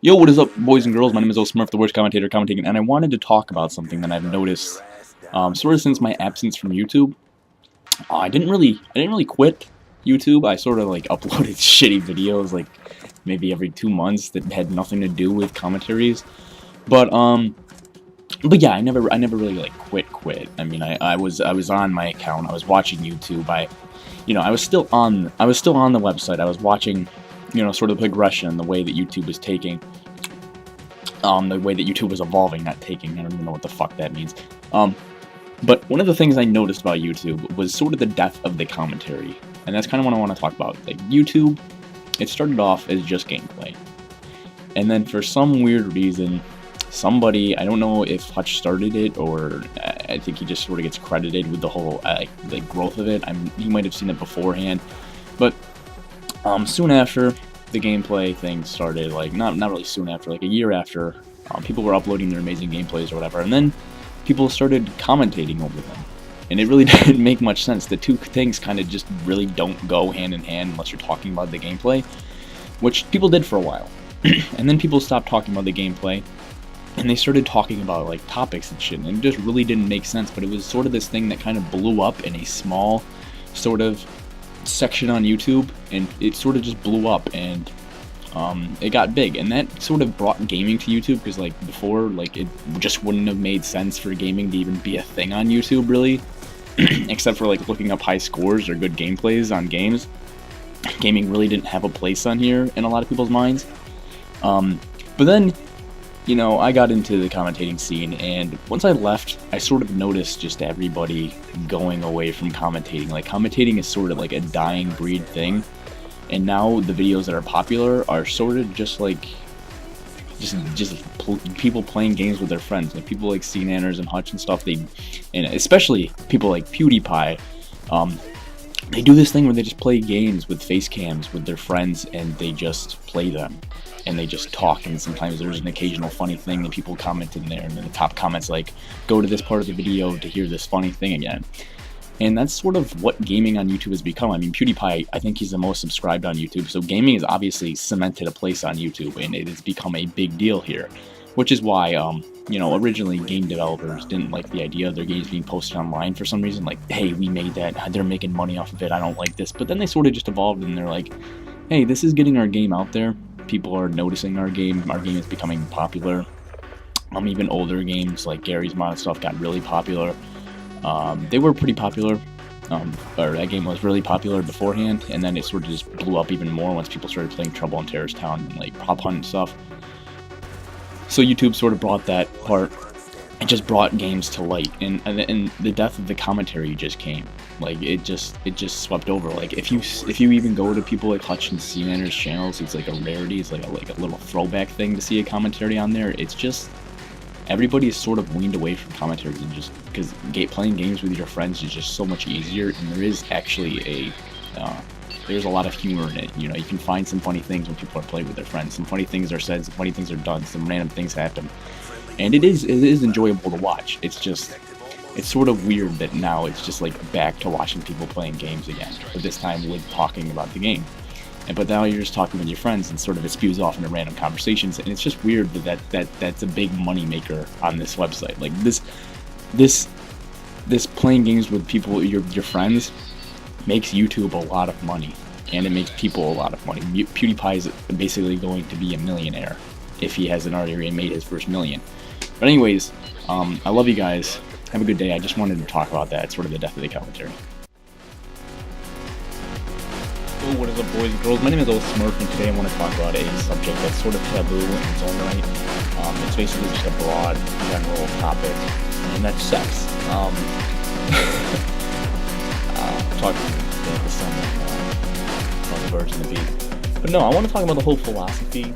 Yo, what is up, boys and girls? My name is Smurf, the worst commentator commentating, and I wanted to talk about something that I've noticed, sort of since my absence from YouTube. I didn't really quit YouTube. I sort of like uploaded shitty videos, like maybe every 2 months that had nothing to do with commentaries. But yeah, I never really like quit. I mean, I was on my account. I was watching YouTube. I was still on the website. I was watching, sort of the progression, the way that YouTube was taking, the way that YouTube was evolving, not taking. I don't even know what the fuck that means. But one of the things I noticed about YouTube was sort of the death of the commentary, and that's kind of what I want to talk about. Like YouTube, it started off as just gameplay, and then for some weird reason, somebody, I don't know if Hutch started it, or I think he just sort of gets credited with the whole like growth of it. He might have seen it beforehand, but soon after the gameplay thing started, like not really soon after, like a year after, people were uploading their amazing gameplays or whatever, and then people started commentating over them, and it really didn't make much sense. The two things kind of just really don't go hand in hand unless you're talking about the gameplay, which people did for a while. And then people stopped talking about the gameplay, and they started talking about like topics and shit, and it just really didn't make sense. But it was sort of this thing that kind of blew up in a small sort of section on YouTube, and it sort of just blew up, and it got big, and that sort of brought gaming to YouTube, because like before, like it just wouldn't have made sense for gaming to even be a thing on YouTube, really. Except for like looking up high scores or good gameplays on games. Gaming really didn't have a place on here in a lot of people's minds. But then, I got into the commentating scene, and once I left, I sort of noticed just everybody going away from commentating. Like, commentating is sort of like a dying breed thing, and now the videos that are popular are sort of just like, people playing games with their friends. Like, people like CNanners and Hutch and stuff, and especially people like PewDiePie, they do this thing where they just play games with face cams with their friends, and they just play them, and they just talk, and sometimes there's an occasional funny thing that people comment in there, and then the top comments like, go to this part of the video to hear this funny thing again. And that's sort of what gaming on YouTube has become. I mean, PewDiePie, I think he's the most subscribed on YouTube, so gaming has obviously cemented a place on YouTube, and it has become a big deal here. Which is why, originally game developers didn't like the idea of their games being posted online for some reason. Like, hey, we made that, they're making money off of it, I don't like this. But then they sort of just evolved, and they're like, hey, this is getting our game out there. People are noticing our game is becoming popular. Even older games like Gary's Mod stuff got really popular. They were pretty popular, or that game was really popular beforehand, and then it sort of just blew up even more once people started playing Trouble in Terrorist Town and like Prop Hunt and stuff. So YouTube sort of brought that part, it just brought games to light, and the death of the commentary just came. Like, it just swept over. Like, if you even go to people like Hutch and CNanners channels, it's like a rarity. It's like a little throwback thing to see a commentary on there. It's just, everybody is sort of weaned away from commentaries, and just because playing games with your friends is just so much easier, and there is actually there's a lot of humor in it. You can find some funny things when people are playing with their friends. Some funny things are said, some funny things are done, some random things happen, and it is enjoyable to watch. It's sort of weird that now it's just like back to watching people playing games again, but this time with talking about the game. But now you're just talking with your friends, and sort of it spews off into random conversations, and it's just weird that's a big money maker on this website. Like, this playing games with people, your friends, makes YouTube a lot of money, and it makes people a lot of money. PewDiePie is basically going to be a millionaire if he hasn't already made his first million. But anyways, I love you guys. Have a good day. I just wanted to talk about that, sort of the death of the commentary. Oh, what is up, boys and girls? My name is Smurf, and today I want to talk about a subject that's sort of taboo in its own right. It's basically just a broad, general topic, and that's sex. Talking about the sun, about the birds and the bees. But no, I want to talk about the whole philosophy